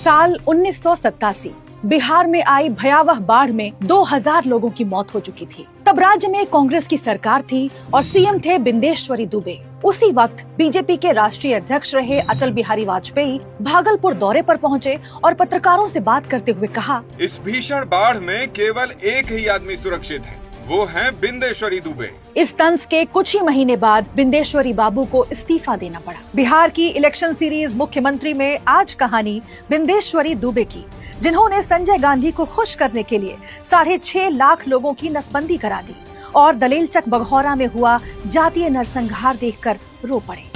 साल 1987 बिहार में आई भयावह बाढ़ में 2000 लोगों की मौत हो चुकी थी। तब राज्य में कांग्रेस की सरकार थी और सीएम थे बिंदेश्वरी दुबे। उसी वक्त बीजेपी के राष्ट्रीय अध्यक्ष रहे अटल बिहारी वाजपेयी भागलपुर दौरे पर पहुंचे और पत्रकारों से बात करते हुए कहा, इस भीषण बाढ़ में केवल एक ही आदमी सुरक्षित है, वो है बिंदेश्वरी दुबे। इस तंज के कुछ ही महीने बाद बिंदेश्वरी बाबू को इस्तीफा देना पड़ा। बिहार की इलेक्शन सीरीज मुख्यमंत्री में आज कहानी बिंदेश्वरी दुबे की, जिन्होंने संजय गांधी को खुश करने के लिए 6.5 लाख लोगों की नसबंदी करा दी और दलेलचक बघौरा में हुआ जातीय नरसंहार देखकर रो पड़े।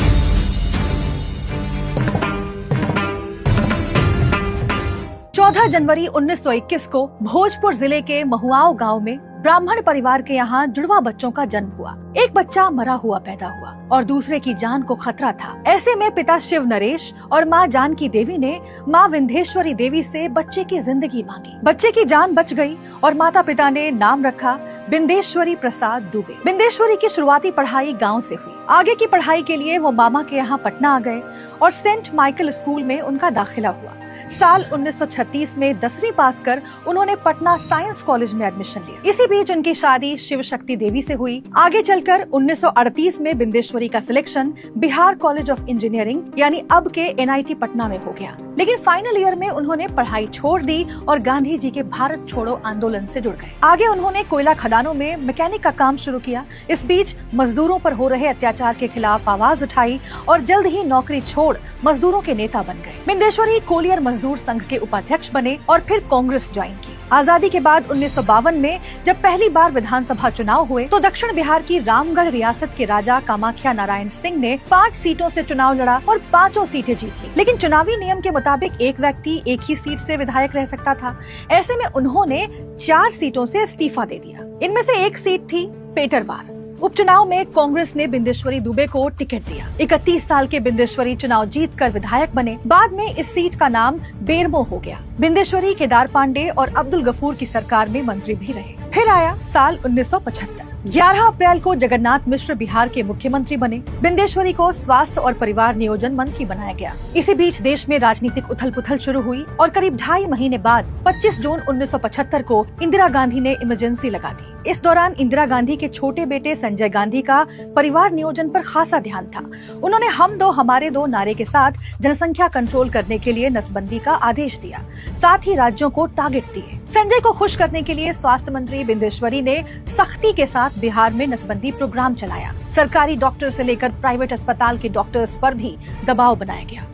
चौदह जनवरी 1921 को भोजपुर जिले के महुआओं गांव में ब्राह्मण परिवार के यहाँ जुड़वा बच्चों का जन्म हुआ। एक बच्चा मरा हुआ पैदा हुआ और दूसरे की जान को खतरा था। ऐसे में पिता शिव नरेश और माँ जानकी देवी ने माँ विंध्येश्वरी देवी से बच्चे की जिंदगी मांगी। बच्चे की जान बच गई और माता पिता ने नाम रखा बिंदेश्वरी प्रसाद दुबे। बिंदेश्वरी की शुरुआती पढ़ाई गाँव से हुई। आगे की पढ़ाई के लिए वो मामा के यहाँ पटना आ गए और सेंट माइकल स्कूल में उनका दाखिला हुआ। साल 1936 में 10वीं पास कर उन्होंने पटना साइंस कॉलेज में एडमिशन लिया। इसी बीच उनकी शादी शिव शक्ति देवी से हुई। आगे चलकर 1938 में बिंदेश्वरी का selection Bihar college of engineering यानी अब के NIT पटना में हो गया। लेकिन फाइनल ईयर में उन्होंने पढ़ाई छोड़ दी और गांधी जी के भारत छोड़ो आंदोलन से जुड़ गए। आगे उन्होंने कोयला खदानों में मैकेनिक का काम शुरू किया। इस बीच मजदूरों पर हो रहे अत्याचार के खिलाफ आवाज उठाई और जल्द ही नौकरी छोड़ मजदूरों के नेता बन गए। बिंदेश्वरी कोलियर मजदूर संघ के उपाध्यक्ष बने और फिर कांग्रेस ज्वाइन की। आजादी के बाद 1952 में जब पहली बार विधानसभा चुनाव हुए तो दक्षिण बिहार की रामगढ़ रियासत के राजा कामाख्या नारायण सिंह ने 5 सीटों से चुनाव लड़ा और 5 सीटें जीत ली। लेकिन चुनावी नियम के मुताबिक एक व्यक्ति एक ही सीट से विधायक रह सकता था। ऐसे में उन्होंने 4 सीटों से इस्तीफा दे दिया। इनमें से एक सीट थी पेटरवार। उपचुनाव में कांग्रेस ने बिंदेश्वरी दुबे को टिकट दिया। 31 साल के बिंदेश्वरी चुनाव जीतकर विधायक बने। बाद में इस सीट का नाम बेरमो हो गया। बिंदेश्वरी केदार पांडे और अब्दुल गफूर की सरकार में मंत्री भी रहे। फिर आया साल 1975। 11 अप्रैल को जगन्नाथ मिश्र बिहार के मुख्यमंत्री बने। बिंदेश्वरी को स्वास्थ्य और परिवार नियोजन मंत्री बनाया गया। इसी बीच देश में राजनीतिक उथल पुथल शुरू हुई और करीब 2.5 महीने बाद 25 जून 1975 को इंदिरा गांधी ने इमरजेंसी लगा दी। इस दौरान इंदिरा गांधी के छोटे बेटे संजय गांधी का परिवार नियोजन पर खासा ध्यान था। उन्होंने हम दो हमारे दो नारे के साथ जनसंख्या कंट्रोल करने के लिए नसबंदी का आदेश दिया। साथ ही राज्यों को टारगेट दिए। संजय को खुश करने के लिए स्वास्थ्य मंत्री बिंदेश्वरी ने सख्ती के साथ बिहार में नसबंदी प्रोग्राम चलाया। सरकारी डॉक्टर से लेकर प्राइवेट अस्पताल के डॉक्टर्स पर भी दबाव बनाया गया।